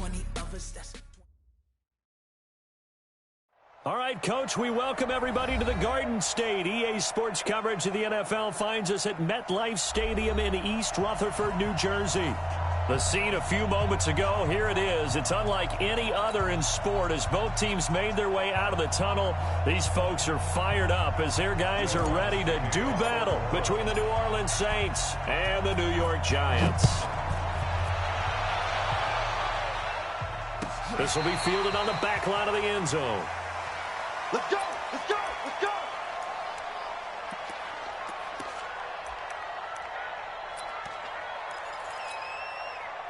20 of us, that's... All right, Coach, we welcome everybody to the Garden State. EA Sports coverage of the NFL finds us at MetLife Stadium in East Rutherford, New Jersey. The scene a few moments ago, here it is. It's unlike any other in sport as both teams made their way out of the tunnel. These folks are fired up as their guys are ready to do battle between the New Orleans Saints and the New York Giants. This will be fielded on the back line of the end zone. Let's go! Let's go! Let's go!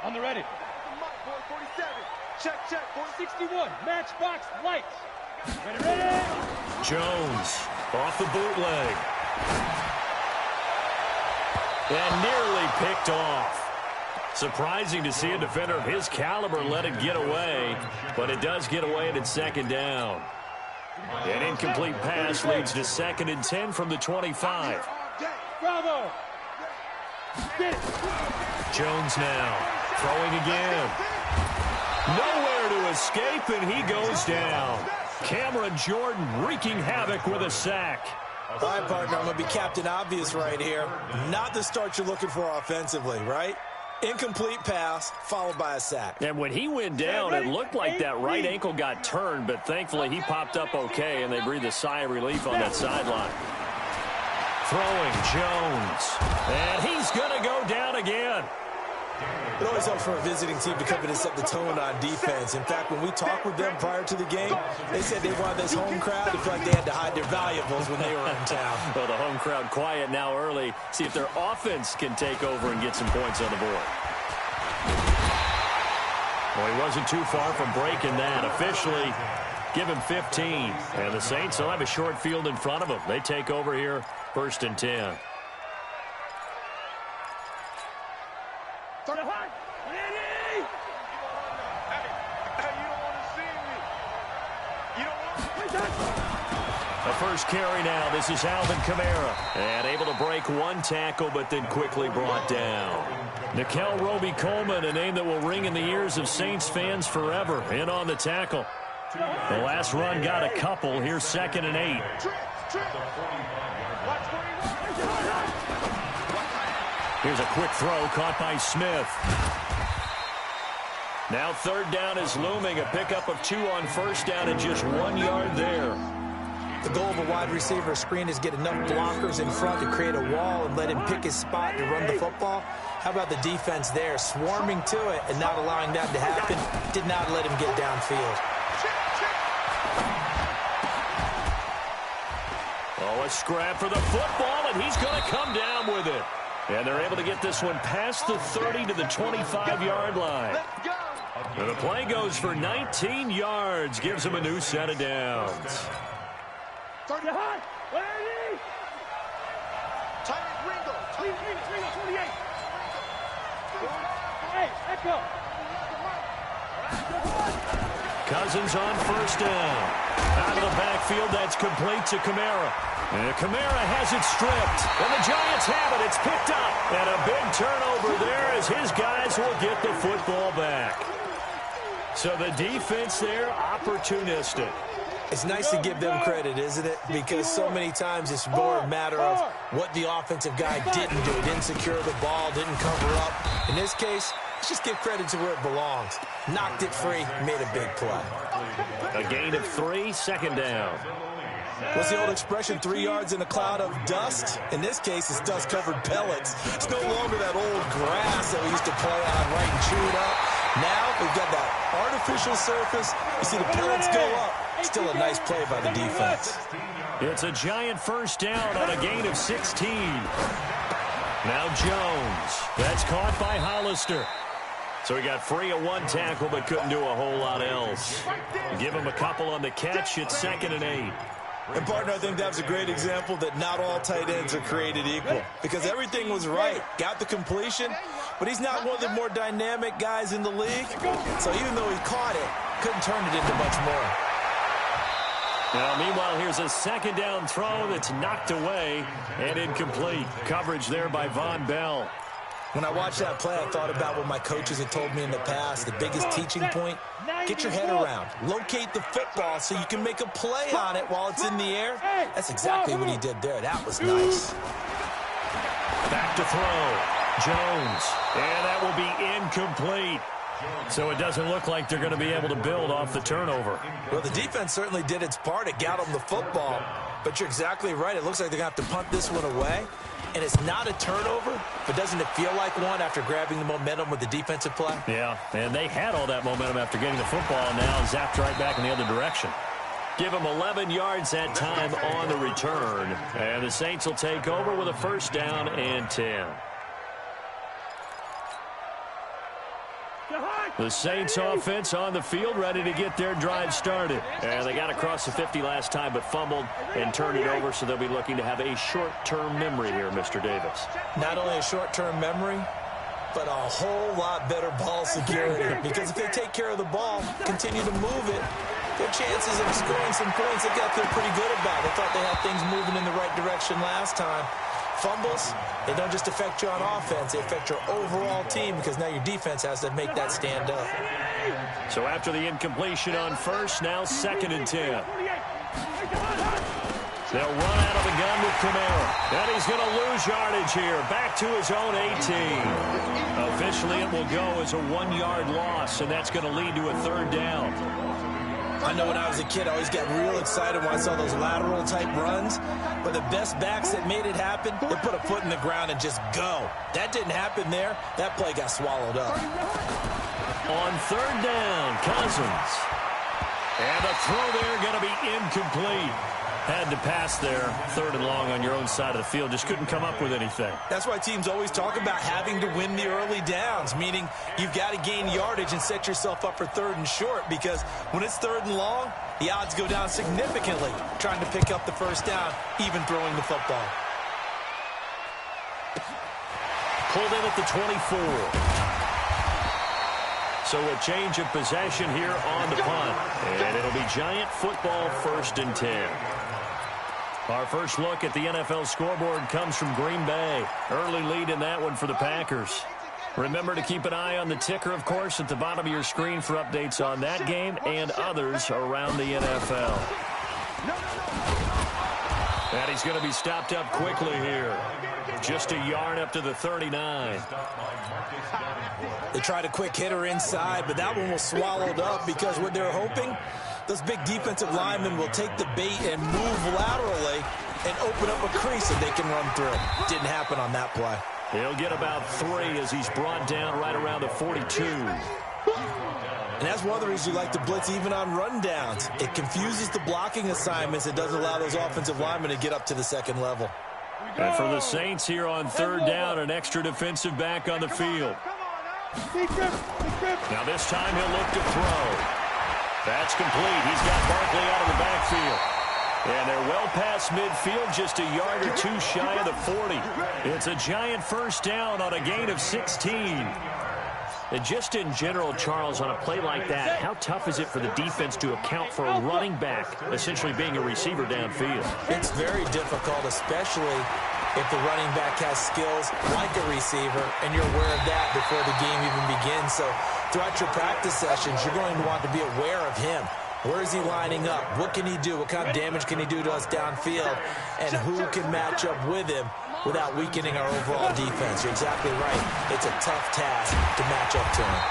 On the ready. 47. Check, check. 461. Matchbox lights. Ready, ready. Jones off the bootleg. And nearly picked off. Surprising to see a defender of his caliber let it get away, but it does get away and it's second down. An incomplete pass leads to 2nd and 10 from the 25. Bravo. Get it. Jones now throwing again. Nowhere to escape, and he goes down. Cameron Jordan wreaking havoc with a sack. All right, partner, I'm going to be Captain Obvious right here. Not the start you're looking for offensively, right? Incomplete pass, followed by a sack. And when he went down, it looked like that right ankle got turned, but thankfully he popped up okay, and they breathed a sigh of relief on that sideline. Throwing Jones, and he's going to go down again. It always helps for a visiting team to come in and set the tone on defense. In fact, when we talked with them prior to the game, they said they wanted this home crowd to feel like they had to hide their valuables when they were in town. Well, the home crowd quiet now early. See if their offense can take over and get some points on the board. Well, he wasn't too far from breaking that. Officially, give him 15. And the Saints will have a short field in front of them. They take over here, 1st and 10. The first carry now. This is Alvin Kamara. And able to break one tackle, but then quickly brought down. Nickel Roby-Coleman, a name that will ring in the ears of Saints fans forever, in on the tackle. The last run got a couple. Here's 2nd and 8. Here's a quick throw caught by Smith. Now 3rd down is looming. A pickup of 2 on 1st down and just 1 yard there. The goal of a wide receiver screen is get enough blockers in front to create a wall and let him pick his spot to run the football. How about the defense there, swarming to it and not allowing that to happen? Did not let him get downfield. Oh, a scrap for the football, and he's going to come down with it. And they're able to get this one past the 30 to the 25-yard line. And the play goes for 19 yards, gives him a new set of downs. Turn it high. Ringo, 28. Hey, echo. Cousins on 1st down. Out of the backfield, that's complete to Kamara. And Kamara has it stripped. And the Giants have it. It's picked up. And a big turnover there as his guys will get the football back. So the defense there, opportunistic. It's nice to give them credit, isn't it? Because so many times it's more a matter of what the offensive guy didn't do. Didn't secure the ball, didn't cover up. In this case, let's just give credit to where it belongs. Knocked it free, made a big play. A gain of 3, 2nd down. What's the old expression, 3 yards in a cloud of dust? In this case, it's dust-covered pellets. It's no longer that old grass that we used to play on, right, and chew it up. Now we've got that artificial surface. You see the pellets go up. Still a nice play by the defense. It's a Giant 1st down on a gain of 16. Now Jones. That's caught by Hollister. So he got free of 1 tackle but couldn't do a whole lot else. Give him a couple on the catch. It's 2nd and 8. And, partner, I think that was a great example that not all tight ends are created equal because everything was right. Got the completion, but he's not one of the more dynamic guys in the league. So even though he caught it, couldn't turn it into much more. Now, meanwhile, here's a 2nd down throw that's knocked away and incomplete. Coverage there by Von Bell. When I watched that play, I thought about what my coaches had told me in the past. The biggest teaching point, get your head around. Locate the football so you can make a play on it while it's in the air. That's exactly what he did there. That was nice. Back to throw. Jones. And that will be incomplete. So it doesn't look like they're going to be able to build off the turnover. Well, the defense certainly did its part. It got them the football. But you're exactly right. It looks like they're going to have to punt this one away. And it's not a turnover, but doesn't it feel like one after grabbing the momentum with the defensive play? Yeah, and they had all that momentum after getting the football, and now zapped right back in the other direction. Give them 11 yards that time on the return. And the Saints will take over with a first down and 10. The Saints offense on the field, ready to get their drive started. And they got across the 50 last time, but fumbled and turned it over, so they'll be looking to have a short-term memory here, Mr. Davis. Not only a short-term memory, but a whole lot better ball security. Because if they take care of the ball, continue to move it, their chances of scoring some points, they got there pretty good about. They thought they had things moving in the right direction last time. Fumbles, they don't just affect you on offense, they affect your overall team because now your defense has to make that stand up. So after the incompletion on first, now 2nd and 10. They'll run out of the gun with Kamara. And he's going to lose yardage here. Back to his own 18. Officially, it will go as a 1-yard loss, and that's going to lead to a 3rd down. I know when I was a kid, I always got real excited when I saw those lateral-type runs. But the best backs that made it happen, they put a foot in the ground and just go. That didn't happen there. That play got swallowed up. On 3rd down, Cousins. And the throw there going to be incomplete. Had to pass there, 3rd and long on your own side of the field. Just couldn't come up with anything. That's why teams always talk about having to win the early downs, meaning you've got to gain yardage and set yourself up for 3rd and short, because when it's 3rd and long, the odds go down significantly trying to pick up the first down, even throwing the football. Pulled in at the 24. So a change of possession here on the punt. And it'll be Giant football, 1st and 10. Our first look at the NFL scoreboard comes from Green Bay. Early lead in that one for the Packers. Remember to keep an eye on the ticker, of course, at the bottom of your screen for updates on that game and others around the NFL. And he's going to be stopped up quickly here. Just a yard up to the 39. They tried a quick hitter inside, but that one was swallowed up because what they're hoping, those big defensive linemen will take the bait and move laterally and open up a crease that they can run through. Didn't happen on that play. He'll get about 3 as he's brought down right around the 42. And that's one of the reasons you like to blitz even on rundowns. It confuses the blocking assignments. It doesn't allow those offensive linemen to get up to the second level. And for the Saints here on 3rd down, an extra defensive back on the field. Now this time he'll look to throw. That's complete. He's got Barkley out of the backfield. And they're well past midfield, just a yard or 2 shy of the 40. It's a Giant first down on a gain of 16. And just in general, Charles, on a play like that, how tough is it for the defense to account for a running back essentially being a receiver downfield? It's very difficult, especially if the running back has skills like a receiver, and you're aware of that before the game even begins. So throughout your practice sessions, you're going to want to be aware of him. Where is he lining up? What can he do? What kind of damage can he do to us downfield? And who can match up with him without weakening our overall defense? You're exactly right. It's a tough task to match up to him.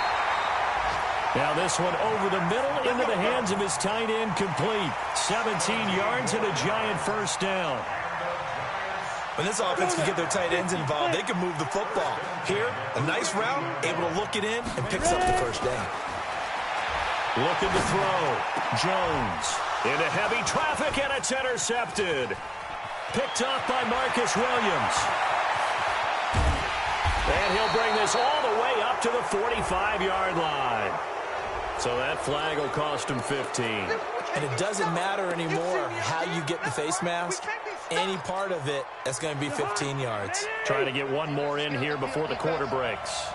Now this one over the middle into the hands of his tight end, complete. 17 yards and a Giant first down. When this offense can get their tight ends involved, they can move the football. Here, a nice route, able to look it in and picks up the first down. Looking to throw. Jones into heavy traffic, and it's intercepted. Picked off by Marcus Williams. And he'll bring this all the way up to the 45-yard line. So that flag will cost him 15. And it doesn't matter anymore how you get the face mask. Any part of it, that's going to be 15 yards. Trying to get one more in here before the quarter breaks.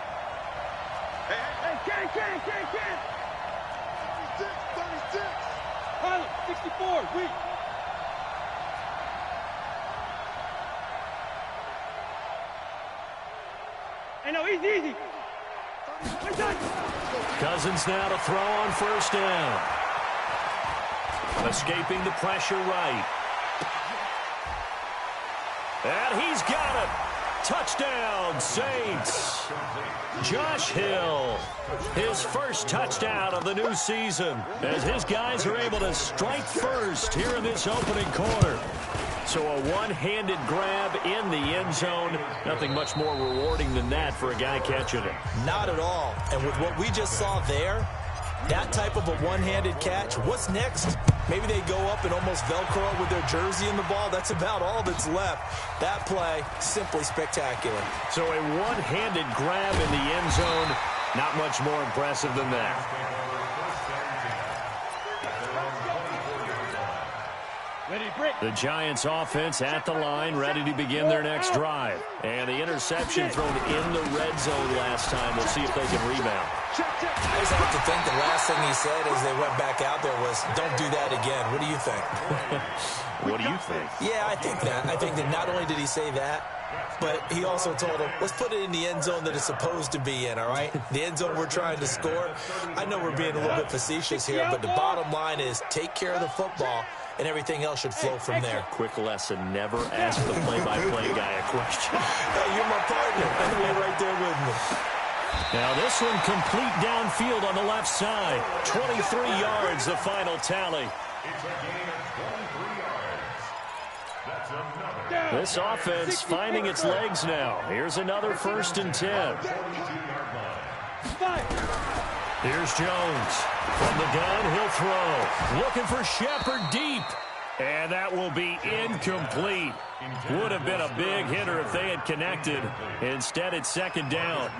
Hey, Ken. 64, weak. know, easy. Cousins now to throw on first down. Escaping the pressure right. And he's got it. Touchdown, Saints. Josh Hill, his first touchdown of the new season, as his guys are able to strike first here in this opening quarter. So a one-handed grab in the end zone. Nothing much more rewarding than that for a guy catching it. Not at all. And with what we just saw there, that type of a one-handed catch, what's next? Maybe they go up and almost Velcro with their jersey in the ball. That's about all that's left. That play, simply spectacular. So a one-handed grab in the end zone, not much more impressive than that. The Giants offense at the line, ready to begin their next drive. And the interception thrown in the red zone last time. We'll see if they can rebound. I just have to think the last thing he said as they went back out there was, don't do that again. What do you think? What do you think? Yeah, I think that. I think that not only did he say that, but he also told him, let's put it in the end zone that it's supposed to be in, all right? The end zone we're trying to score. I know we're being a little bit facetious here, but the bottom line is take care of the football, and everything else should flow from there. Quick lesson, never ask the play-by-play guy a question. Hey, you're my partner. You're right there with me. Now this one complete downfield on the left side. 23 yards, the final tally. This offense finding its legs now. Here's another 1st and 10. Here's Jones. From the gun, he'll throw. Looking for Shepard deep. And that will be incomplete. Would have been a big hitter if they had connected. Instead, it's 2nd down.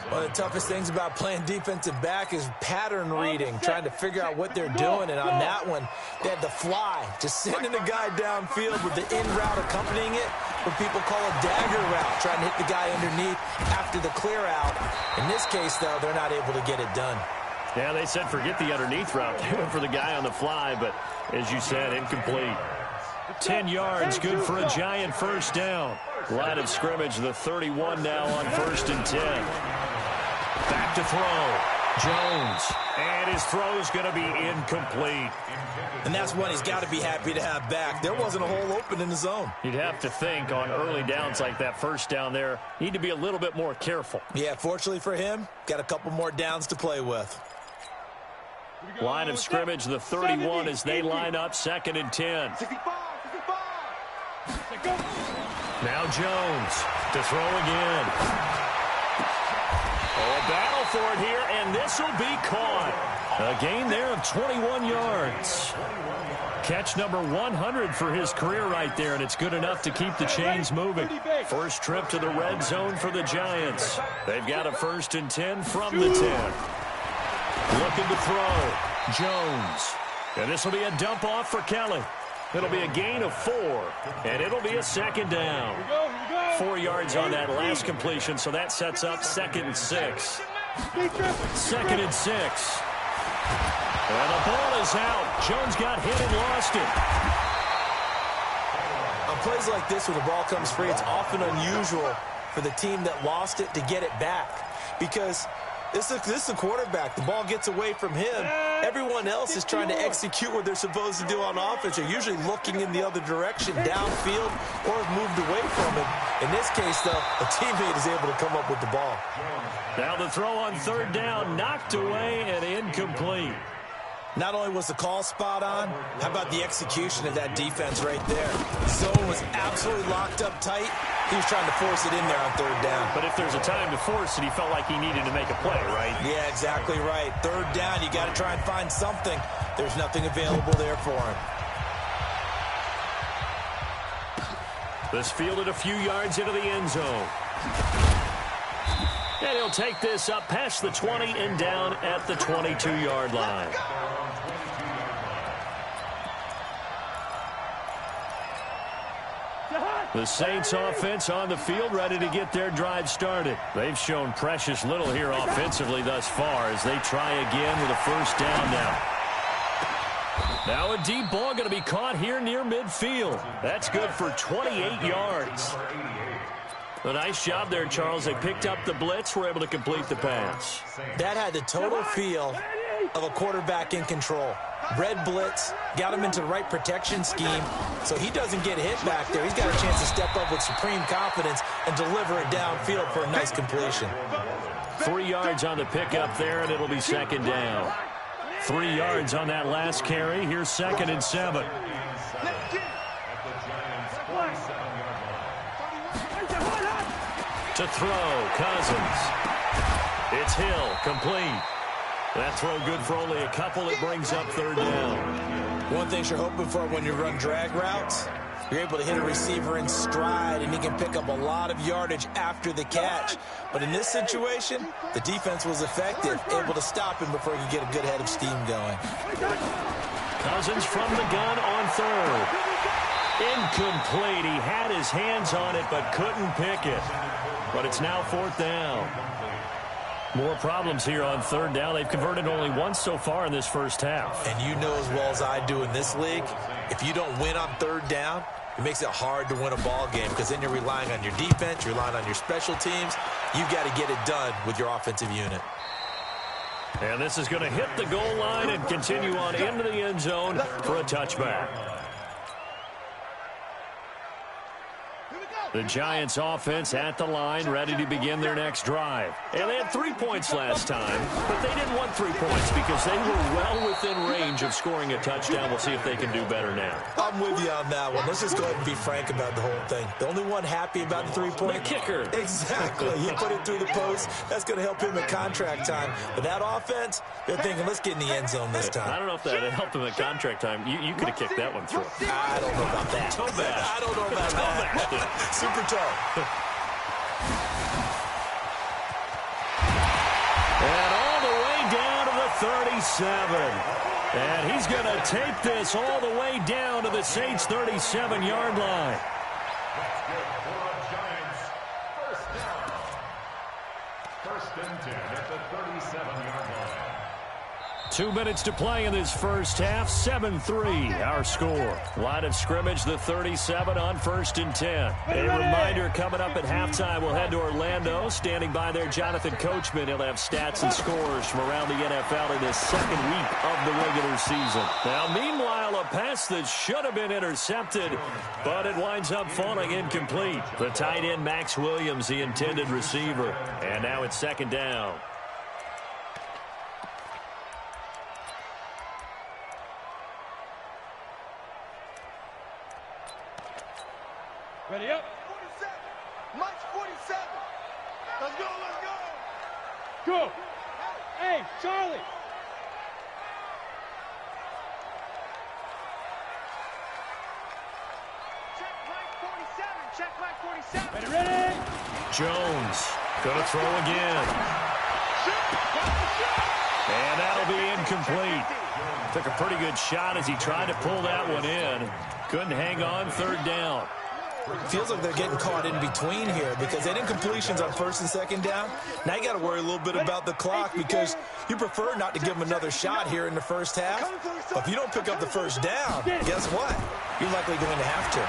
One of the toughest things about playing defensive back is pattern reading, trying to figure out what they're doing. And on that one, they had the fly, just sending a guy downfield with the in route accompanying it, what people call a dagger route, trying to hit the guy underneath after the clear out. In this case, though, they're not able to get it done. Yeah, they said forget the underneath route. They went for the guy on the fly, but as you said, incomplete. 10 yards, good for a Giant 1st down. Line of scrimmage, the 31 now on 1st and 10. Back to throw. Jones. And his throw's going to be incomplete. And that's one he's got to be happy to have back. There wasn't a hole open in the zone. You'd have to think on early downs like that 1st down there, need to be a little bit more careful. Yeah, fortunately for him, got a couple more downs to play with. Line of scrimmage, the 31 as they line up 2nd and 10. 65. Now Jones to throw again. Oh, a battle for it here, and this will be caught. A gain there of 21 yards. Catch number 100 for his career right there, and it's good enough to keep the chains moving. First trip to the red zone for the Giants. They've got a 1st and 10 from the 10. Looking to throw. Jones. And this will be a dump off for Kelly. It'll be a gain of 4, and it'll be a 2nd down. 4 yards on that last completion, so that sets up 2nd and 6. 2nd and 6. And the ball is out. Jones got hit and lost it. On plays like this, when the ball comes free, it's often unusual for the team that lost it to get it back. Because this is the quarterback. The ball gets away from him. Everyone else is trying to execute what they're supposed to do on offense. They're usually looking in the other direction, downfield, or have moved away from him. In this case, though, a teammate is able to come up with the ball. Now the throw on 3rd down, knocked away and incomplete. Not only was the call spot on, how about the execution of that defense right there? Zone was absolutely locked up tight. He was trying to force it in there on 3rd down. But if there's a time to force it, he felt like he needed to make a play, right? Yeah, exactly right. 3rd down, you got to try and find something. There's nothing available there for him. This fielded a few yards into the end zone. And he'll take this up past the 20 and down at the 22-yard line. The Saints offense on the field, ready to get their drive started. They've shown precious little here offensively thus far as they try again with a 1st down now. Now a deep ball going to be caught here near midfield. That's good for 28 yards. A nice job there, Charles. They picked up the blitz, were able to complete the pass. That had the total feel of a quarterback in control. Red blitz, got him into the right protection scheme, so he doesn't get hit back there. He's got a chance to step up with supreme confidence and deliver it downfield for a nice completion. 3 yards on the pickup there, and it'll be second down. 3 yards on that last carry. Here's 2nd and 7. To throw, Cousins. It's Hill, complete. That throw good for only a couple. It brings up 3rd down. One thing you're hoping for when you run drag routes, you're able to hit a receiver in stride, and he can pick up a lot of yardage after the catch. But in this situation, the defense was effective, able to stop him before he could get a good head of steam going. Cousins from the gun on 3rd. Incomplete. He had his hands on it but couldn't pick it. But it's now 4th down. More problems here on 3rd down. They've converted only once so far in this first half. And you know as well as I do in this league, if you don't win on 3rd down, it makes it hard to win a ball game because then you're relying on your defense, you're relying on your special teams. You've got to get it done with your offensive unit. And this is going to hit the goal line and continue on into the end zone for a touchback. The Giants offense at the line, ready to begin their next drive. And they had 3 points last time, but they didn't want 3 points because they were well within range of scoring a touchdown. We'll see if they can do better now. I'm with you on that one. Let's just go ahead and be frank about the whole thing. The only one happy about the 3-point? The kicker. Exactly. He put it through the post. That's going to help him at contract time. But that offense, they're thinking, let's get in the end zone this time. I don't know if that helped him at contract time. You could have kicked that one through. I don't know about that. Toe bad. I don't know about that. Super toe. And all the way down to the 37. And he's going to take this all the way down to the Saints' 37-yard line. First and 10 at the 37-yard line. 2 minutes to play in this first half. 7-3 our score. Line of scrimmage, the 37 on 1st and 10. A reminder, coming up at halftime, we'll head to Orlando. Standing by there, Jonathan Coachman. He'll have stats and scores from around the NFL in this second week of the regular season. Now, meanwhile, a pass that should have been intercepted, but it winds up falling incomplete. The tight end, Max Williams, the intended receiver. And now it's 2nd down. Ready up. 47. Mike's 47. Let's go, let's go. Go. Hey, Charlie. Check Mike 47. Check Mike 47. Ready, ready. Jones going to throw again. And that'll be incomplete. Took a pretty good shot as he tried to pull that one in. Couldn't hang on. 3rd down. Feels like they're getting caught in between here because they didn't completions on 1st and 2nd down. Now you got to worry a little bit about the clock because you prefer not to give them another shot here in the first half. But if you don't pick up the 1st down, guess what? You're likely going to have to.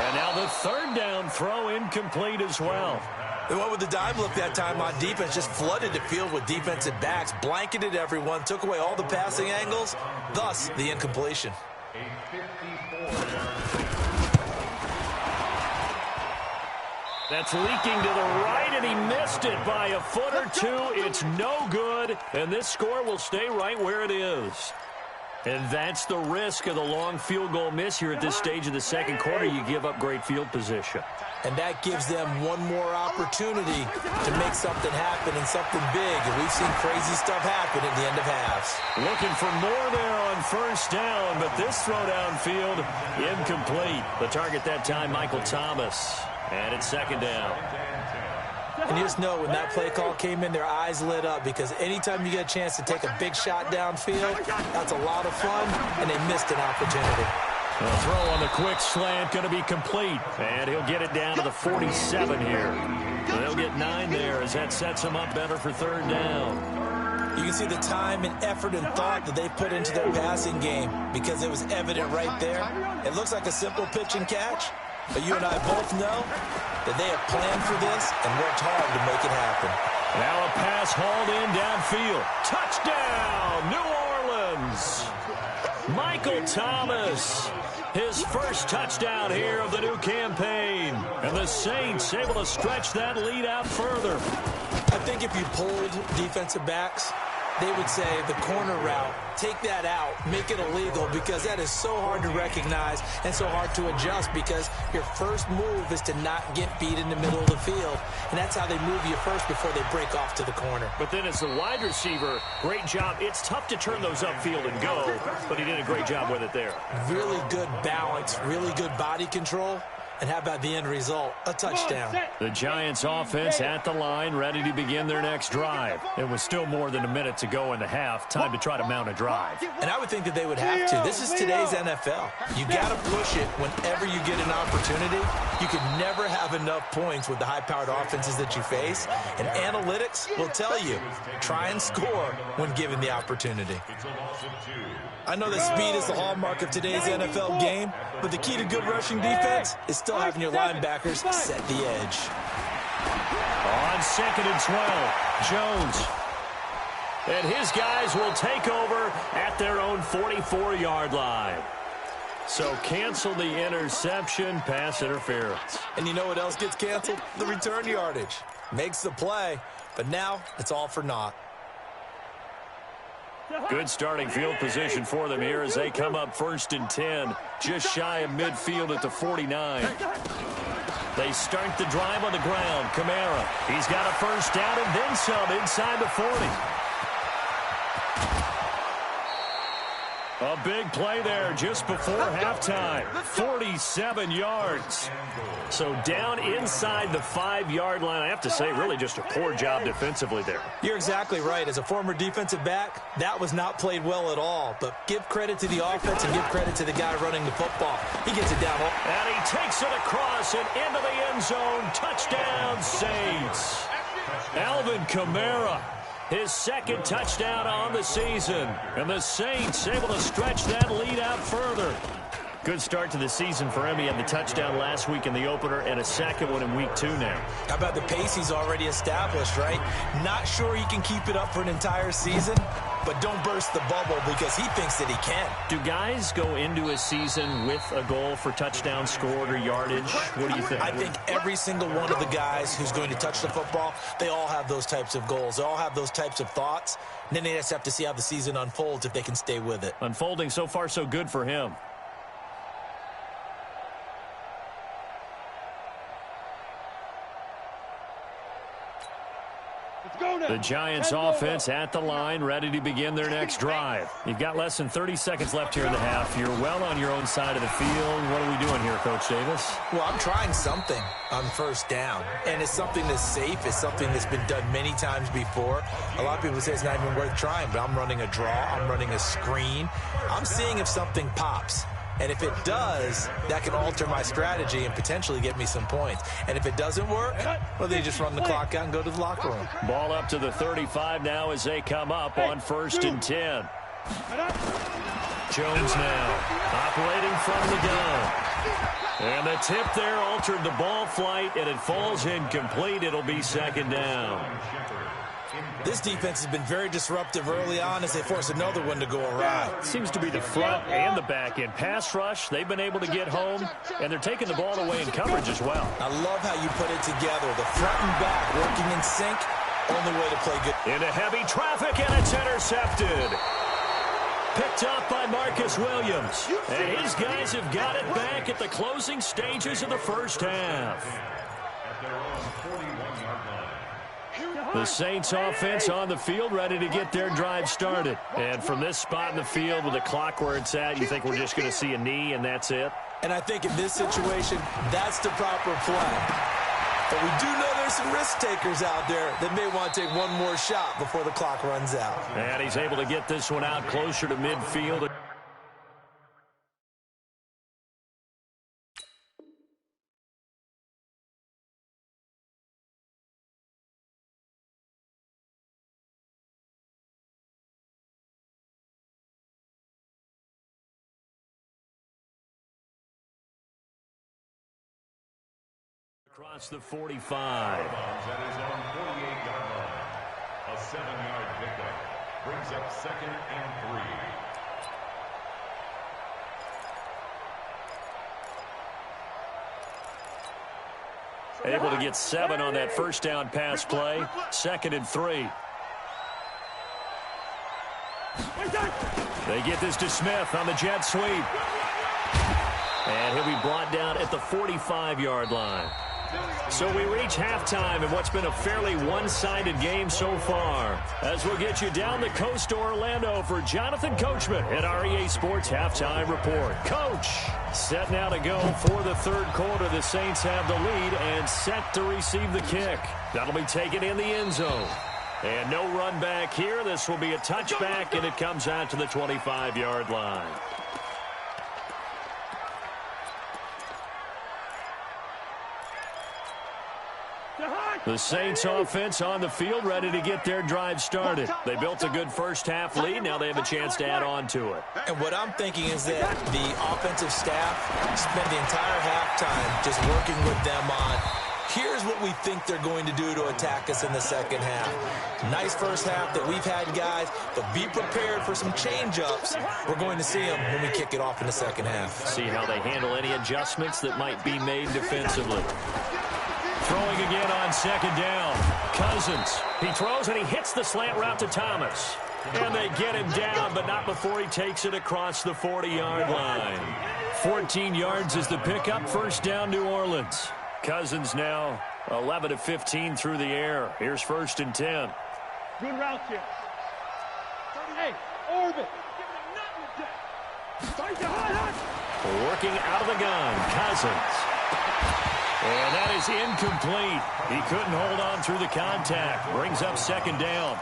And now the 3rd down throw incomplete as well. They went with the dime look that time on defense, just flooded the field with defensive backs, blanketed everyone, took away all the passing angles, thus the incompletion. That's leaking to the right, and he missed it by a foot or two. It's no good, and this score will stay right where it is. And that's the risk of the long field goal miss here at this stage of the second quarter. You give up great field position. And that gives them one more opportunity to make something happen and something big. And we've seen crazy stuff happen at the end of halves. Looking for more there on 1st down, but this throw downfield incomplete. The target that time, Michael Thomas. And it's 2nd down. And you just know when that play call came in, their eyes lit up because anytime you get a chance to take a big shot downfield, that's a lot of fun, and they missed an opportunity. The throw on the quick slant going to be complete, and he'll get it down to the 47 here. They'll get 9 there as that sets them up better for 3rd down. You can see the time and effort and thought that they put into their passing game because it was evident right there. It looks like a simple pitch and catch, But you and I both know that they have planned for this and worked hard to make it happen. Now a pass hauled in downfield. Touchdown, New Orleans. Michael Thomas, his first touchdown here of the new campaign. And the Saints able to stretch that lead out further. I think if you polled defensive backs, they would say the corner route, take that out, make it illegal, because that is so hard to recognize and so hard to adjust, because your first move is to not get beat in the middle of the field. And that's how they move you first before they break off to the corner. But then as the wide receiver, great job. It's tough to turn those upfield and go, but he did a great job with it there. Really good balance, really good body control. And how about the end result? A touchdown. The Giants offense at the line, ready to begin their next drive. It was still more than a minute to go in the half. Time to try to mount a drive. And I would think that they would have to. This is today's NFL. You got to push it whenever you get an opportunity. You can never have enough points with the high-powered offenses that you face. And analytics will tell you, try and score when given the opportunity. I know that speed is the hallmark of today's NFL game, but the key to good rushing defense is still having your linebackers set the edge. On 2nd and 12, Jones. And his guys will take over at their own 44-yard line. So cancel the interception, pass interference. And you know what else gets canceled? The return yardage. Makes the play, but now it's all for naught. Good starting field position for them here as they come up 1st and 10, just shy of midfield at the 49. They start the drive on the ground. Kamara, he's got a first down and then some inside the 40. A big play there just before halftime. 47 yards. So down inside the 5-yard line. I have to say, really just a poor job defensively there. You're exactly right. As a former defensive back, that was not played well at all. But give credit to the offense and give credit to the guy running the football. He gets it down. And he takes it across and into the end zone. Touchdown, Saints. Alvin Kamara, his 2nd touchdown on the season. And the Saints able to stretch that lead out further. Good start to the season for him. He had the touchdown last week in the opener and a second one in week 2 now. How about the pace he's already established, right? Not sure he can keep it up for an entire season, but don't burst the bubble because he thinks that he can. Do guys go into a season with a goal for touchdown scored or yardage? What do you think? I think every single one of the guys who's going to touch the football, they all have those types of goals. They all have those types of thoughts. And then they just have to see how the season unfolds if they can stay with it. Unfolding so far so good for him. The Giants offense at the line, ready to begin their next drive. You've got less than 30 seconds left here in the half. You're well on your own side of the field. What are we doing here, Coach Davis? Well, I'm trying something on 1st down, and it's something that's safe. It's something that's been done many times before. A lot of people say it's not even worth trying, but I'm running a draw. I'm running a screen. I'm seeing if something pops. And if it does, that can alter my strategy and potentially get me some points. And if it doesn't work, well, they just run the clock out and go to the locker room. Ball up to the 35 now as they come up on 1st and 10. Jones now operating from the gun. And the tip there altered the ball flight, and it falls incomplete. It'll be 2nd down. This defense has been very disruptive early on as they force another one to go awry. Seems to be the front and the back end. Pass rush, they've been able to get home, and they're taking the ball away in coverage as well. I love how you put it together. The front and back working in sync, only way to play good. Into heavy traffic, and it's intercepted. Picked up by Marcus Williams. And his guys have got it back at the closing stages of the first half. The Saints offense on the field, ready to get their drive started. And from this spot in the field with the clock where it's at, you think we're just going to see a knee and that's it? And I think in this situation, that's the proper play. But we do know there's some risk takers out there that may want to take one more shot before the clock runs out. And he's able to get this one out closer to midfield. Across the 45. At his own 48-yard line. A 7-yard pickup brings up 2nd and 3. Able to get 7 on that first down pass play. 2nd and 3. They get this to Smith on the jet sweep. And he'll be brought down at the 45-yard line. So we reach halftime in what's been a fairly one-sided game so far. As we'll get you down the coast to Orlando for Jonathan Coachman at our EA Sports Halftime Report. Coach, set now to go for the third quarter. The Saints have the lead and set to receive the kick. That'll be taken in the end zone. And no run back here. This will be a touchback, and it comes out to the 25-yard line. The Saints offense on the field, ready to get their drive started. They built a good first-half lead. Now they have a chance to add on to it. And what I'm thinking is that the offensive staff spent the entire halftime just working with them on, here's what we think they're going to do to attack us in the second half. Nice first half that we've had, guys, but be prepared for some change-ups. We're going to see them when we kick it off in the second half. See how they handle any adjustments that might be made defensively. Throwing again on second down. Cousins. He throws and he hits the slant route to Thomas. And they get him down, but not before he takes it across the 40-yard line. 14 yards is the pickup. First down, New Orleans. Cousins now 11 of 15 through the air. Here's 1st and 10. Good route here. Hey, orbit. Working out of the gun, Cousins. And that is incomplete. He couldn't hold on through the contact. Brings up 2nd down.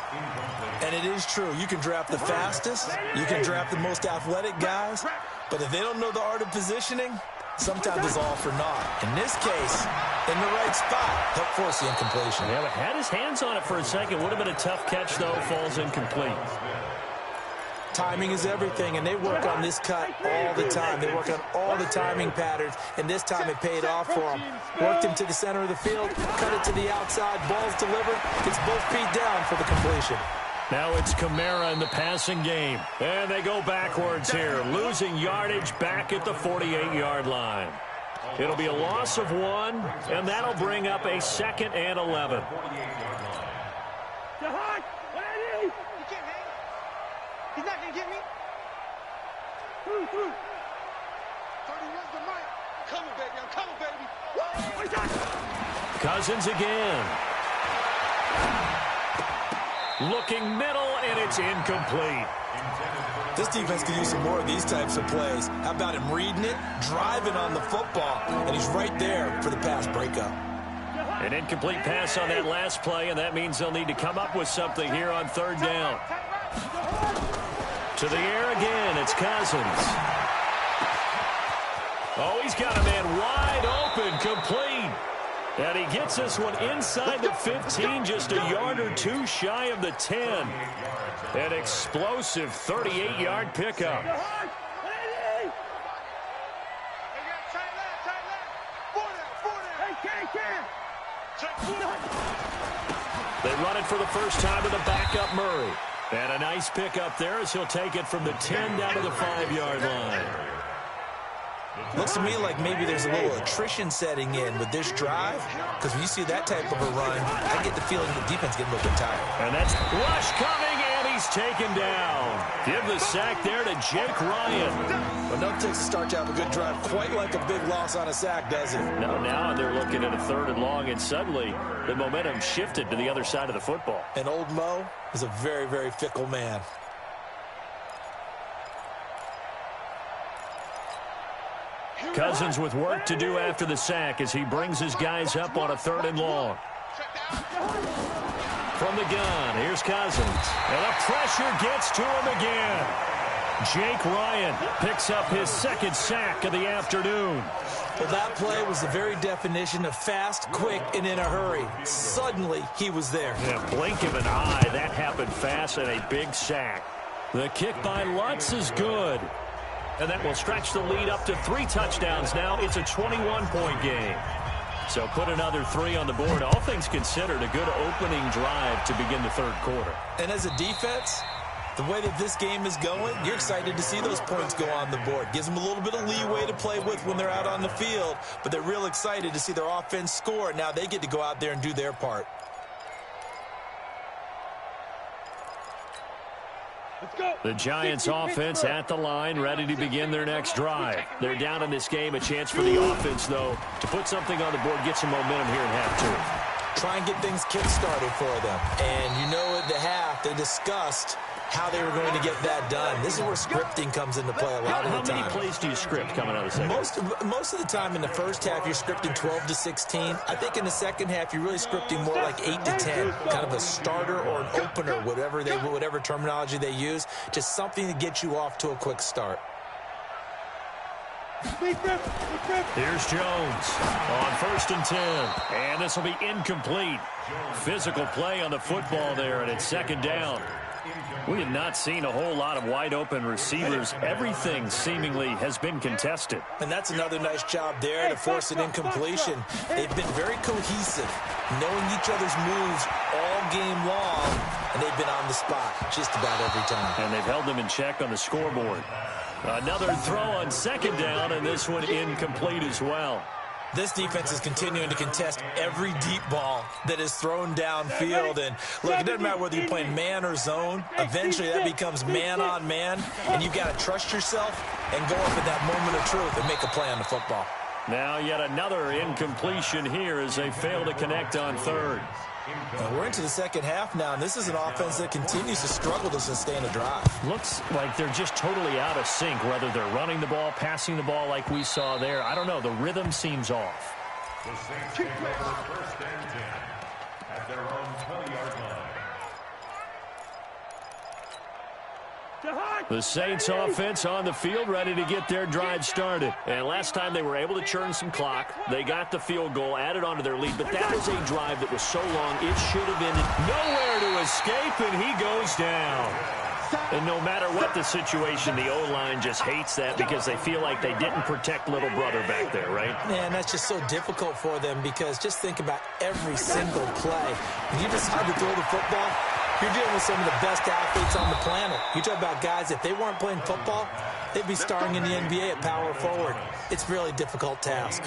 And it is true. You can draft the fastest. You can draft the most athletic guys. But if they don't know the art of positioning, sometimes it's all for naught. In this case, in the right spot, help force the incompletion. Yeah, but had his hands on it for a second. Would have been a tough catch, though. Falls incomplete. Timing is everything, and they work on this cut all the time. They work on all the timing patterns, and this time it paid off for them. Worked him to the center of the field, cut it to the outside, ball's delivered, gets both feet down for the completion. Now it's Kamara in the passing game. And they go backwards here, losing yardage back at the 48-yard line. It'll be a loss of 1, and that'll bring up a 2nd and 11. He's not going to get me. 31's the mic. Coming, baby. I'm coming, baby. Cousins again. Looking middle, and it's incomplete. This defense could use some more of these types of plays. How about him reading it, driving on the football, and he's right there for the pass breakup. An incomplete pass on that last play, and that means they'll need to come up with something here on 3rd down. To the air again, it's Cousins. Oh, he's got a man wide open, complete. And he gets this one inside the 15, just a yard or two shy of the 10. An explosive 38-yard pickup. They run it for the first time to the backup Murray. And a nice pickup there as he'll take it from the 10 down to the 5-yard line. Looks to me like maybe there's a little attrition setting in with this drive, because when you see that type of a run, I get the feeling the defense getting a little bit tired. And that's rush coming, and he's taken down. Give the sack there to Jake Ryan. But no takes to start to have a good drive, quite like a big loss on a sack, does it? No, now they're looking at a 3rd and long, and suddenly the momentum shifted to the other side of the football. And old Mo is a very, very fickle man. Cousins with work to do after the sack as he brings his guys up on a 3rd and long. From the gun, here's Cousins. And the pressure gets to him again. Jake Ryan picks up his 2nd sack of the afternoon. Well, that play was the very definition of fast, quick, and in a hurry. Suddenly, he was there. Yeah, blink of an eye, that happened fast, and a big sack. The kick by Lutz is good. And that will stretch the lead up to 3 touchdowns now. It's a 21-point game. So put another 3 on the board. All things considered, a good opening drive to begin the third quarter. And as a defense, the way that this game is going, you're excited to see those points go on the board. Gives them a little bit of leeway to play with when they're out on the field, but they're real excited to see their offense score. Now they get to go out there and do their part. The Giants offense at the line, ready to begin their next drive. They're down in this game. A chance for the offense, though, to put something on the board, get some momentum here in half two. Try and get things kick-started for them. And you know at the half, they discussed how they were going to get that done. This is where scripting comes into play a lot of the time. How many plays do you script coming out of the second? Most of the time in the first half, you're scripting 12 to 16. I think in the second half, you're really scripting more like 8 to 10, kind of a starter or an opener, whatever terminology they use, just something to get you off to a quick start. Here's Jones on 1st and 10. And this will be incomplete. Physical play on the football there, and it's second down. We have not seen a whole lot of wide-open receivers. Everything seemingly has been contested. And that's another nice job there to force an incompletion. They've been very cohesive, knowing each other's moves all game long, and they've been on the spot just about every time. And they've held them in check on the scoreboard. Another throw on second down, and this one incomplete as well. This defense is continuing to contest every deep ball that is thrown downfield. And look, it doesn't matter whether you're playing man or zone. Eventually, that becomes man on man, and you've got to trust yourself and go up at that moment of truth and make a play on the football. Now yet another incompletion here as they fail to connect on third. We're into the second half now, and this is an offense that continues to struggle to sustain a drive. Looks like they're just totally out of sync, whether they're running the ball, passing the ball like we saw there. I don't know. The rhythm seems off. The Saints take over 1st and 10 at their own 20-yard line. The Saints offense on the field, ready to get their drive started. And last time they were able to churn some clock. They got the field goal, added onto their lead. But that was a drive that was so long, it should have ended. Nowhere to escape, and he goes down. And no matter what the situation, the O-line just hates that because they feel like they didn't protect little brother back there, right? Man, that's just so difficult for them because just think about every single play. When you decide to throw the football, you're dealing with some of the best athletes on the planet. You talk about guys, if they weren't playing football, they'd be starring in the NBA at power forward. It's a really difficult task.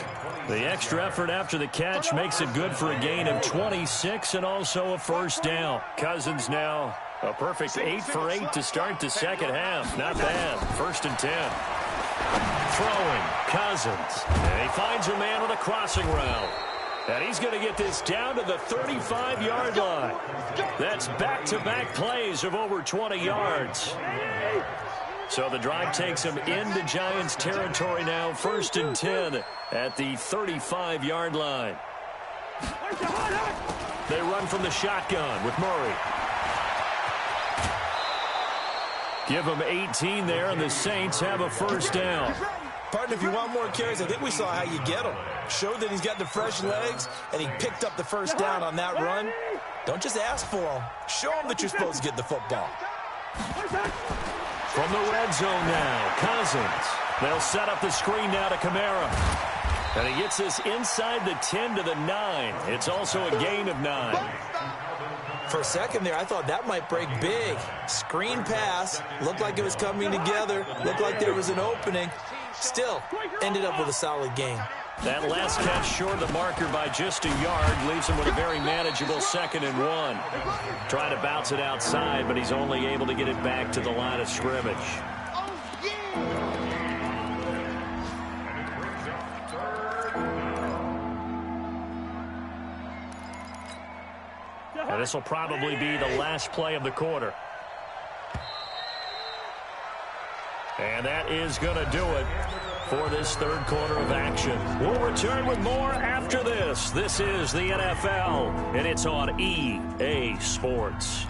The extra effort after the catch makes it good for a gain of 26 and also a first down. Cousins now a perfect 8 for 8 to start the second half. Not bad. 1st and 10. Throwing, Cousins. And he finds a man on a crossing route. And he's going to get this down to the 35-yard line. That's back-to-back plays of over 20 yards. So the drive takes him into Giants territory now. 1st and 10 at the 35-yard line. They run from the shotgun with Murray. Give him 18 there, and the Saints have a first down. Partner, if you want more carries, I think we saw how you get them. Showed that he's got the fresh legs, and he picked up the first down on that run. Don't just ask for them. Show them that you're supposed to get the football. From the red zone now, Cousins. They'll set up the screen now to Kamara. And he gets this inside the 10 to the 9. It's also a gain of 9. For a second there, I thought that might break big. Screen pass. Looked like it was coming together. Looked like there was an opening. Still, ended up with a solid gain. That last catch short of the marker by just a yard leaves him with a very manageable 2nd and 1. Trying to bounce it outside, but he's only able to get it back to the line of scrimmage. And this will probably be the last play of the quarter. And that is going to do it for this third quarter of action. We'll return with more after this. This is the NFL, and it's on EA Sports.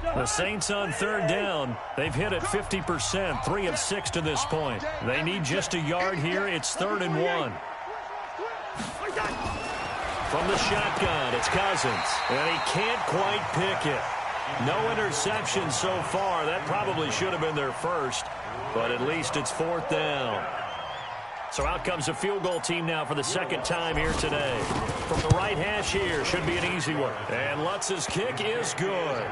The Saints on 3rd down. They've hit it 50%, 3 of 6 to this point. They need just a yard here. It's 3rd and 1. From the shotgun, it's Cousins, and he can't quite pick it. No interception so far. That probably should have been their first, but at least it's 4th down. So out comes a field goal team now for the second time here today. From the right hash here, should be an easy one. And Lutz's kick is good.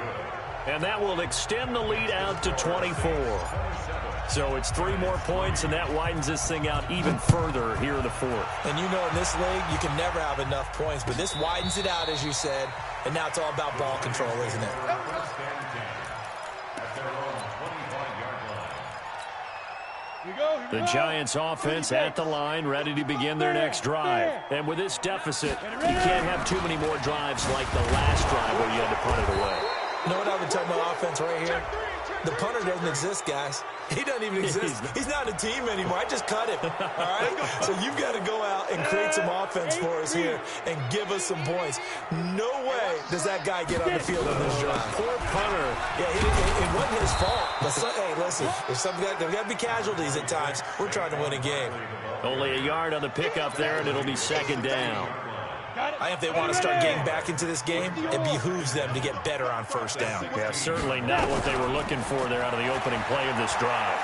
And that will extend the lead out to 24. So it's 3 more points, and that widens this thing out even further here in the fourth. And you know in this league, you can never have enough points, but this widens it out, as you said, and now it's all about ball control, isn't it? The Giants offense at the line, ready to begin their next drive. And with this deficit, you can't have too many more drives like the last drive where you had to punt it away. You know what I would tell my offense right here? The punter doesn't exist, guys. He doesn't even exist. He's not a team anymore. I just cut him, all right? So you've got to go out and create some offense for us here and give us some points. No way does that guy get on the field on this drive. Poor punter. Yeah, it wasn't his fault. But hey, listen, there's got to be casualties at times. We're trying to win a game. Only a yard on the pickup there, and it'll be second down. If they want to start getting back into this game, it behooves them to get better on first down. Yeah, certainly not what they were looking for there out of the opening play of this drive.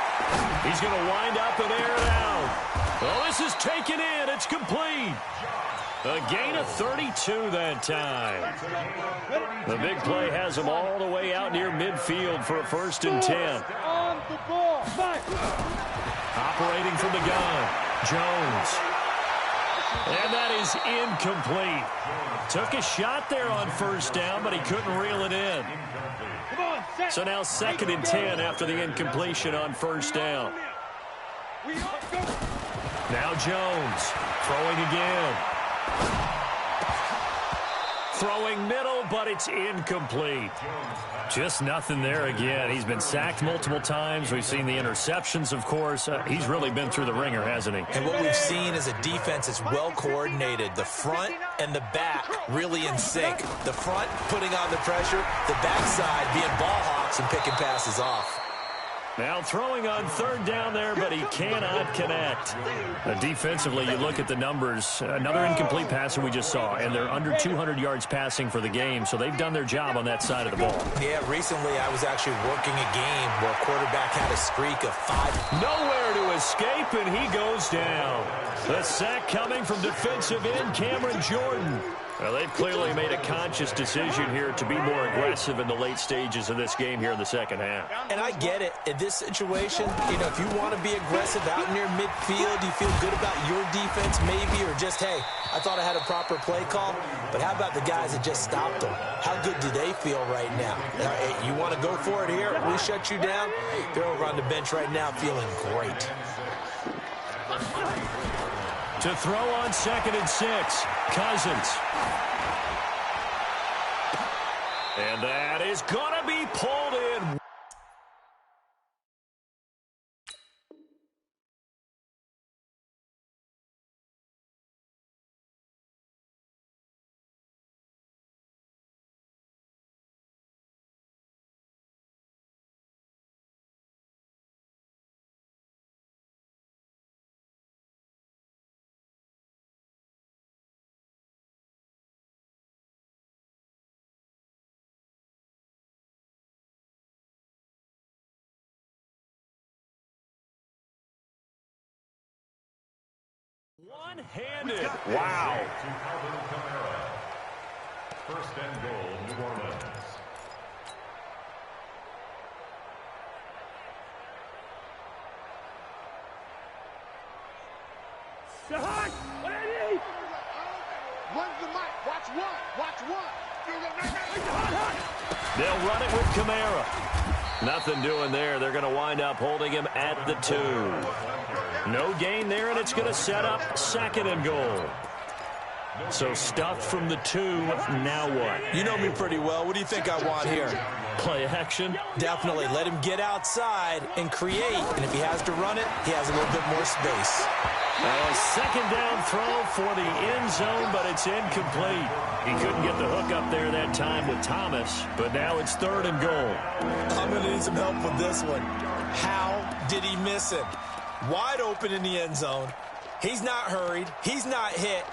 He's going to wind up and air it out. Well, this is taken in. It's complete. A gain of 32 that time. The big play has him all the way out near midfield for a 1st and 10. On the ball. Operating from the gun, Jones. And that is incomplete. Took a shot there on first down, but he couldn't reel it in. So now 2nd and 10 after the incompletion on first down. Now Jones throwing again. Throwing middle, but it's incomplete. Just nothing there again. He's been sacked multiple times. We've seen the interceptions, of course. He's really been through the ringer, hasn't he? And what we've seen is a defense that's well coordinated. The front and the back really in sync. The front putting on the pressure, the backside being ball hawks and picking passes off. Now throwing on 3rd down there, but he cannot connect. Defensively, you look at the numbers. Another incomplete passer we just saw, and they're under 200 yards passing for the game, so they've done their job on that side of the ball. Yeah, recently I was actually working a game where a quarterback had a streak of 5. Nowhere to escape, and he goes down. The sack coming from defensive end Cameron Jordan. Well, they've clearly made a conscious decision here to be more aggressive in the late stages of this game here in the second half. And I get it. In this situation, you know, if you want to be aggressive out near midfield, you feel good about your defense maybe, or just, hey, I thought I had a proper play call. But how about the guys that just stopped them? How good do they feel right now? You want to go for it here? We shut you down? They're over on the bench right now feeling great. To throw on 2nd and 6, Cousins. And that is going to be pulled in. One-handed. Wow. To Alvin Kamara. 1st and goal, New Orleans. Shahak, what I need? Run the mic. Watch one. Watch one. They'll run it with Kamara. Nothing doing there. They're going to wind up holding him at the 2. No gain there, and it's going to set up 2nd and goal. So stuffed from the 2. Now what? You know me pretty well. What do you think I want here? Play action? Definitely. Let him get outside and create. And if he has to run it, he has a little bit more space. A 2nd down throw for the end zone, but it's incomplete. He couldn't get the hook up there that time with Thomas, but now it's 3rd and goal. I'm going to need some help with this one. How did he miss him? Wide open in the end zone. He's not hurried. He's not hit.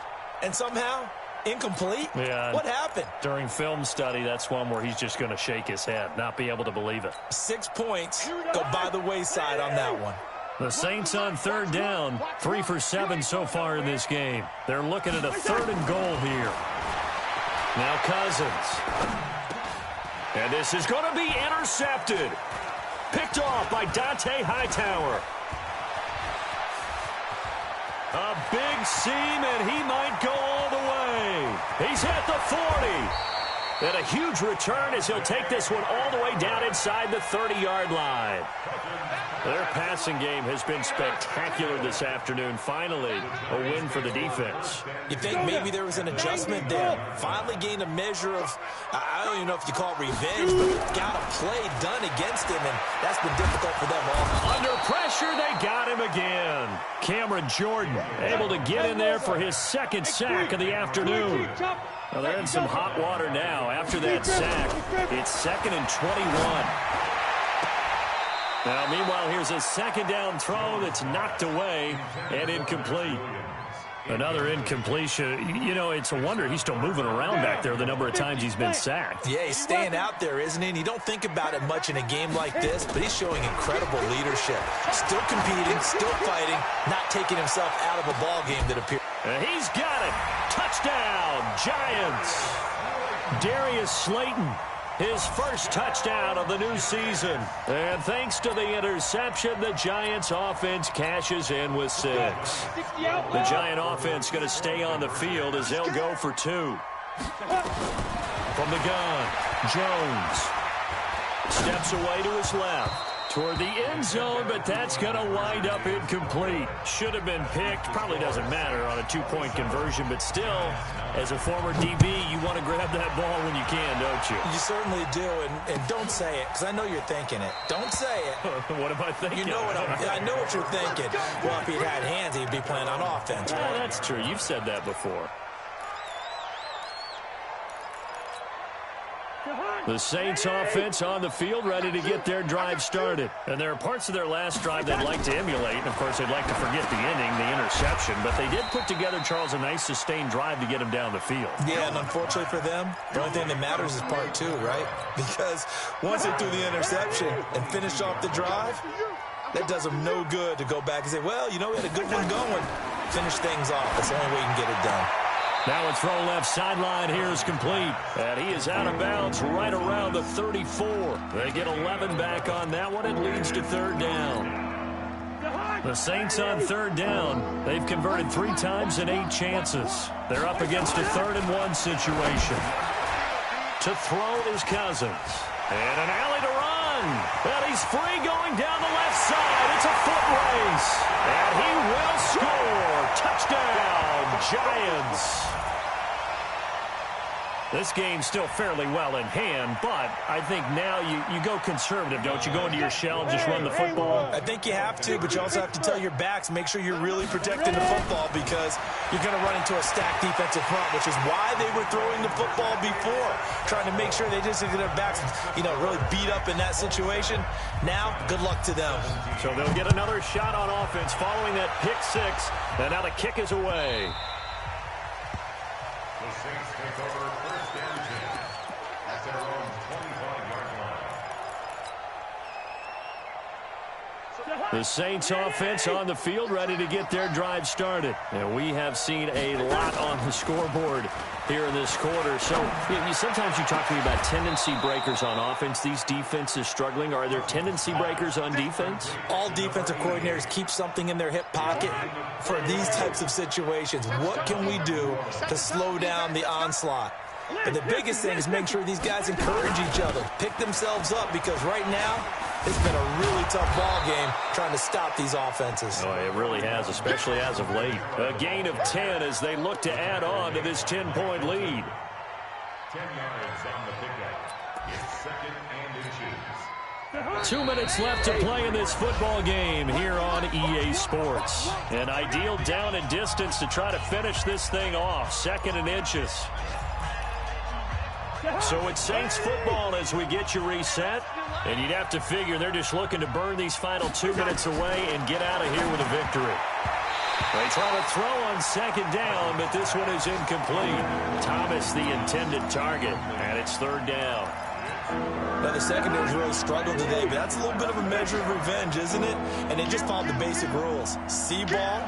And somehow, incomplete? Yeah. What happened? During film study, that's one where he's just going to shake his head, not be able to believe it. 6 points go by the wayside on that one. The Saints on third down, 3 for 7 so far in this game. They're looking at a 3rd and goal here. Now Cousins. And this is going to be intercepted. Picked off by Dante Hightower. A big seam, and he might go all the way. He's at the 40. And a huge return as he'll take this one all the way down inside the 30-yard line. Their passing game has been spectacular this afternoon. Finally, a win for the defense. You think maybe there was an adjustment there? Finally gained a measure of, I don't even know if you call it revenge, but got a play done against him, and that's been difficult for them all. Under pressure, they got him again. Cameron Jordan able to get in there for his 2nd sack of the afternoon. Well, they're in some hot water now. After that sack, it's 2nd and 21. Now, meanwhile, here's a 2nd down throw that's knocked away and incomplete. Another incompletion. You know, it's a wonder he's still moving around back there the number of times he's been sacked. Yeah, he's staying out there, isn't he? And you don't think about it much in a game like this, but he's showing incredible leadership. Still competing, still fighting, not taking himself out of a ball game that appears. He's got it. Touchdown, Giants. Darius Slayton, his first touchdown of the new season. And thanks to the interception, the Giants offense cashes in with 6. The Giant offense going to stay on the field as they'll go for 2. From the gun, Jones steps away to his left toward the end zone, but that's going to wind up incomplete. Should have been picked. Probably doesn't matter on a 2-point conversion, but still, as a former DB, you want to grab that ball when you can, don't you? You certainly do, and don't say it, because I know you're thinking it. Don't say it. What am I thinking? You know what I know what you're thinking. Well, if he'd had hands, he'd be playing on offense. Yeah, that's true. You've said that before. The Saints offense on the field, ready to get their drive started. And there are parts of their last drive they'd like to emulate. And, of course, they'd like to forget the inning, the interception. But they did put together, Charles, a nice sustained drive to get him down the field. Yeah, and unfortunately for them, the only thing that matters is part 2, right? Because once they threw the interception and finished off the drive, that does them no good to go back and say, well, you know, we had a good one going. Finish things off. That's the only way you can get it done. Now a throw left sideline here is complete. And he is out of bounds right around the 34. They get 11 back on that one. It leads to 3rd down. The Saints on 3rd down. They've converted 3 times in 8 chances. They're up against a 3rd and 1 situation. To throw is Cousins. And an alley to run. And he's free going down the left side. It's a foot race. And he will score. Touchdown, Giants. This game's still fairly well in hand, but I think now you go conservative, don't you? Go into your shell and just run the football? I think you have to, but you also have to tell your backs, make sure you're really protecting the football because you're going to run into a stacked defensive front, which is why they were throwing the football before, trying to make sure they just get their backs, really beat up in that situation. Now, good luck to them. So they'll get another shot on offense following that pick 6, and now the kick is away. The Saints take over 1st and 10 at their own 25-yard line. The Saints offense on the field, ready to get their drive started. And we have seen a lot on the scoreboard here in this quarter. So sometimes you talk to me about tendency breakers on offense. These defenses struggling. Are there tendency breakers on defense? All defensive coordinators keep something in their hip pocket for these types of situations. What can we do to slow down the onslaught? But the biggest thing is make sure these guys encourage each other, pick themselves up, because right now it's been a really tough ball game trying to stop these offenses. Oh, it really has, especially as of late. A gain of 10 as they look to add on to this 10-point lead. 10 yards on the pickup. It's 2nd and inches. 2 minutes left to play in this football game here on EA Sports. An ideal down and distance to try to finish this thing off. 2nd and inches. So it's Saints football as we get you reset. And you'd have to figure they're just looking to burn these final 2 minutes away and get out of here with a victory. They try to throw on 2nd down, but this one is incomplete. Thomas the intended target, and it's 3rd down. Now, the secondary's really struggled today, but that's a little bit of a measure of revenge, isn't it? And they just followed the basic rules. See ball,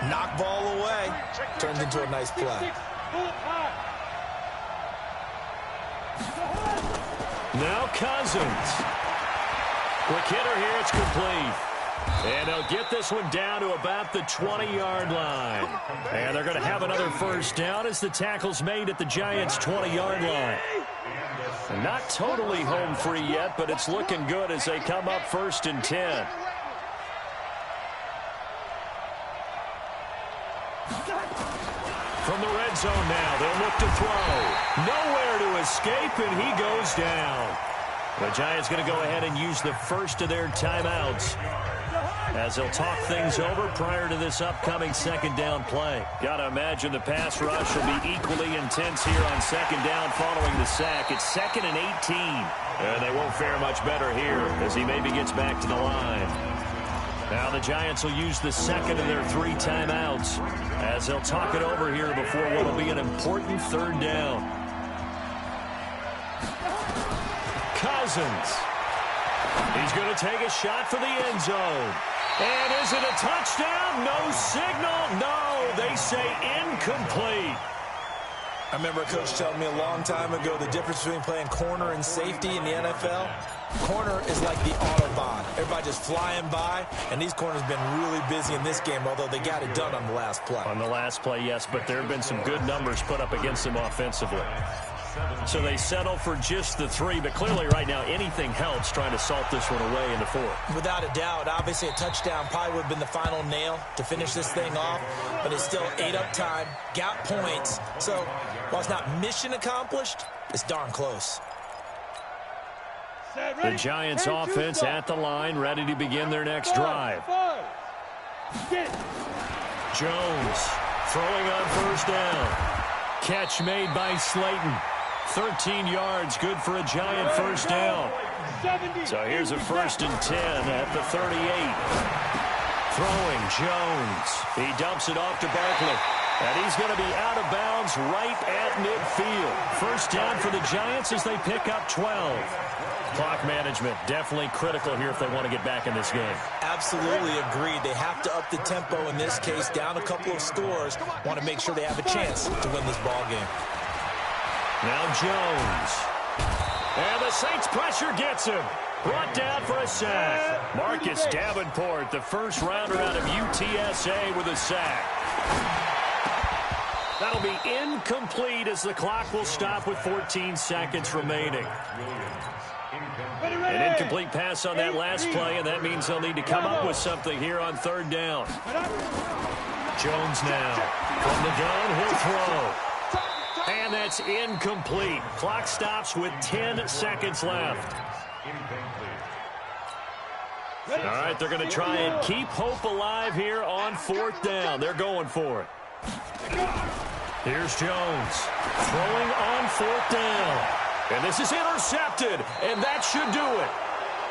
knock ball away, turns into a nice play. Now Cousins. Quick hitter here, it's complete. And they'll get this one down to about the 20-yard line. And they're going to have another first down as the tackle's made at the Giants' 20-yard line. And not totally home free yet, but it's looking good as they come up 1st and 10. From the red zone now, they'll look to throw. Nowhere to escape, and he goes down. The Giants going to go ahead and use the first of their timeouts as they'll talk things over prior to this upcoming second down play. Got to imagine the pass rush will be equally intense here on second down following the sack. It's 2nd and 18. And they won't fare much better here as he maybe gets back to the line. Now the Giants will use the second of their 3 timeouts as they'll talk it over here before what will be an important third down. Cousins. He's going to take a shot for the end zone. And is it a touchdown? No signal. No, they say incomplete. I remember a coach telling me a long time ago the difference between playing corner and safety in the NFL. Corner is like the Autobahn. Everybody just flying by, and these corners have been really busy in this game, although they got it done on the last play. On the last play, yes, but there have been some good numbers put up against them offensively. So they settle for just the 3, but clearly right now anything helps trying to salt this one away in the 4th. Without a doubt, obviously a touchdown probably would have been the final nail to finish this thing off, but it's still ate up time, got points. So while it's not mission accomplished, it's darn close. The Giants offense at the line, ready to begin their next drive. Jones throwing on first down. Catch made by Slayton. 13 yards, good for a Giant first down. So here's a 1st and 10 at the 38. Throwing Jones. He dumps it off to Barkley. And he's going to be out of bounds right at midfield. First down for the Giants as they pick up 12. Clock management definitely critical here if they want to get back in this game. Absolutely agreed. They have to up the tempo in this case, down a couple of scores. Want to make sure they have a chance to win this ball game. Now Jones. And the Saints pressure gets him. Brought down for a sack. Marcus Davenport, the first rounder out of UTSA with a sack. That'll be incomplete as the clock will stop with 14 seconds remaining. An incomplete pass on that last play, and that means they'll need to come up with something here on third down. Jones now. From the gun, he'll throw. And that's incomplete. Clock stops with 10 seconds left. All right, they're going to try and keep hope alive here on 4th down. They're going for it. Here's Jones throwing on 4th down. And this is intercepted, and that should do it.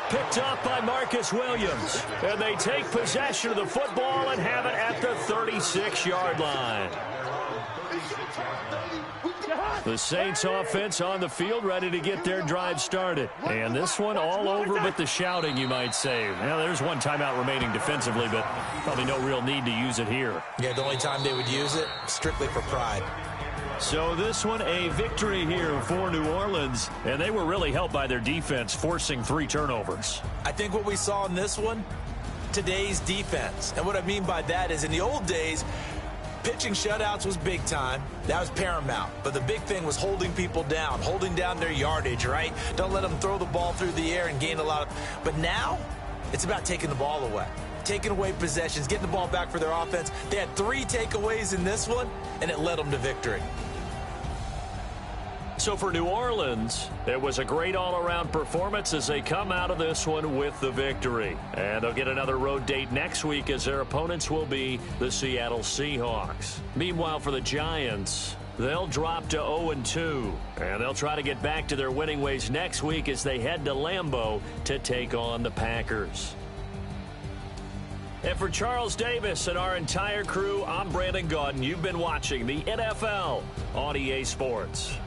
Picked up by Marcus Williams. And they take possession of the football and have it at the 36-yard line. The Saints offense on the field ready to get their drive started. And this one all over but the shouting, you might say. Now, there's one timeout remaining defensively, but probably no real need to use it here. Yeah, the only time they would use it, strictly for pride. So this one a victory here for New Orleans, and they were really helped by their defense forcing 3 turnovers. I think what we saw in this one, today's defense. And what I mean by that is in the old days, pitching shutouts was big time. That was paramount. But the big thing was holding people down, holding down their yardage, right? Don't let them throw the ball through the air and gain a lot of... But now, it's about taking the ball away. Taking away possessions, getting the ball back for their offense. They had 3 takeaways in this one, and it led them to victory. So for New Orleans, it was a great all-around performance as they come out of this one with the victory. And they'll get another road date next week as their opponents will be the Seattle Seahawks. Meanwhile, for the Giants, they'll drop to 0-2. And they'll try to get back to their winning ways next week as they head to Lambeau to take on the Packers. And for Charles Davis and our entire crew, I'm Brandon Gaudin. You've been watching the NFL on EA Sports.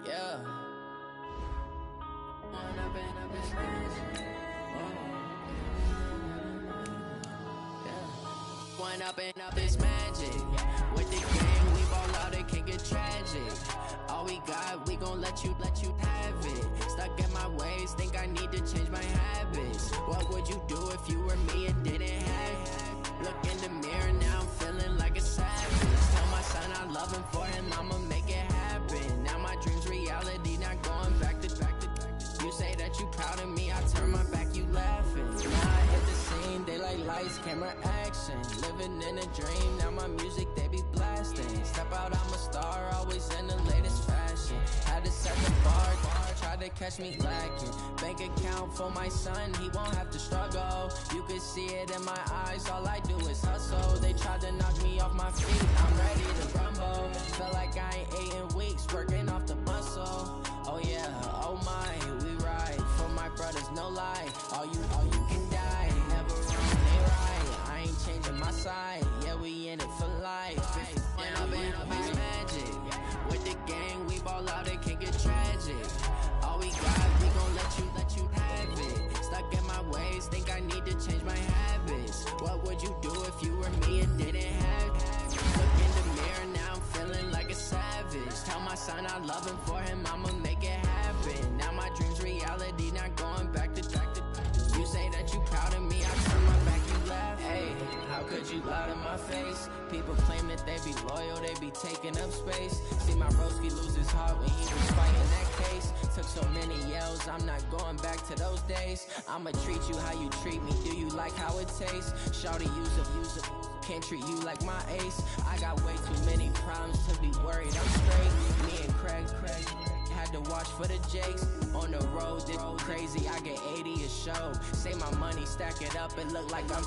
Yeah. One up and up is magic. With the game, we ball out, it can get tragic. All we got, we gon' let you have it. Stuck in my ways, think I need to change my habits. What would you do if you were me and didn't have it? Look in the mirror, now I'm feeling like a savage. Tell my son I love him, for him I'ma make it happen. Now my dream's reality, not going back to. You say that you proud of me, I turn my back, you laughing. Now I hit the scene, daylight lights, camera action. Living in a dream, now my music, they be blasting. Step out, I'm a star, always in the latest fashion. Had to set the bar, tried to catch me lacking. Bank account for my son, he won't have to struggle. You can see it in my eyes, all I do is hustle. They tried to knock me off my feet, I'm ready to rumble. Feel like I ain't ate in weeks, working off the muscle. Oh yeah, oh my, we ride for my brothers, no lie. All you can die, never wrong, they right. I ain't changing my side, yeah, we in it for life. When up and up is magic. With the gang, we ball out, it can get tragic. All we got, we gon' let you have it. Stuck in my ways, think I need to change my habits. What would you do if you were me and didn't have it? Look in the mirror, now I'm feeling like a savage. Tell my son I love him, for him I'ma make it happen. Now my dream's reality, not going back to. You say that you proud of me, I turn my back, you laugh. Hey, how could you lie to my face? People claim that they be loyal, they be taking up space. See my broski lose his heart when he was fighting that case. Took so many yells, I'm not going back to those days. I'ma treat you how you treat me, do you like how it tastes? Shawty, use it. Can't treat you like my ace. I got way too many problems to be worried, I'm straight. Me and Craig had to watch for the Jakes. On the road, this crazy, I get 80 a show. Say my money, stack it up, it look like I'm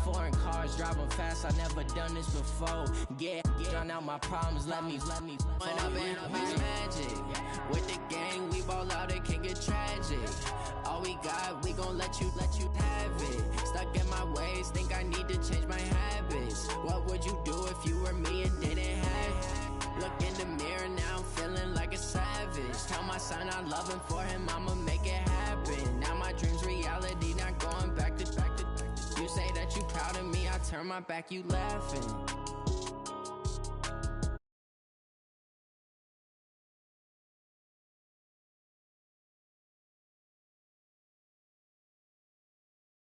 foreign cars, driving fast, I never done this before. Get drown out my problems, let me One up and up is magic. With the gang, we ball out, it can get tragic. All we got, we gon' let you have it. Stuck in my ways, think I need to change my habits. What would you do if you were me and didn't have it? Look in the mirror, now I'm feeling like a savage. Tell my son I love him, for him I'ma make it happen. Now my dream's reality, not going back to. You say that you proud of me, I turn my back, you laughing.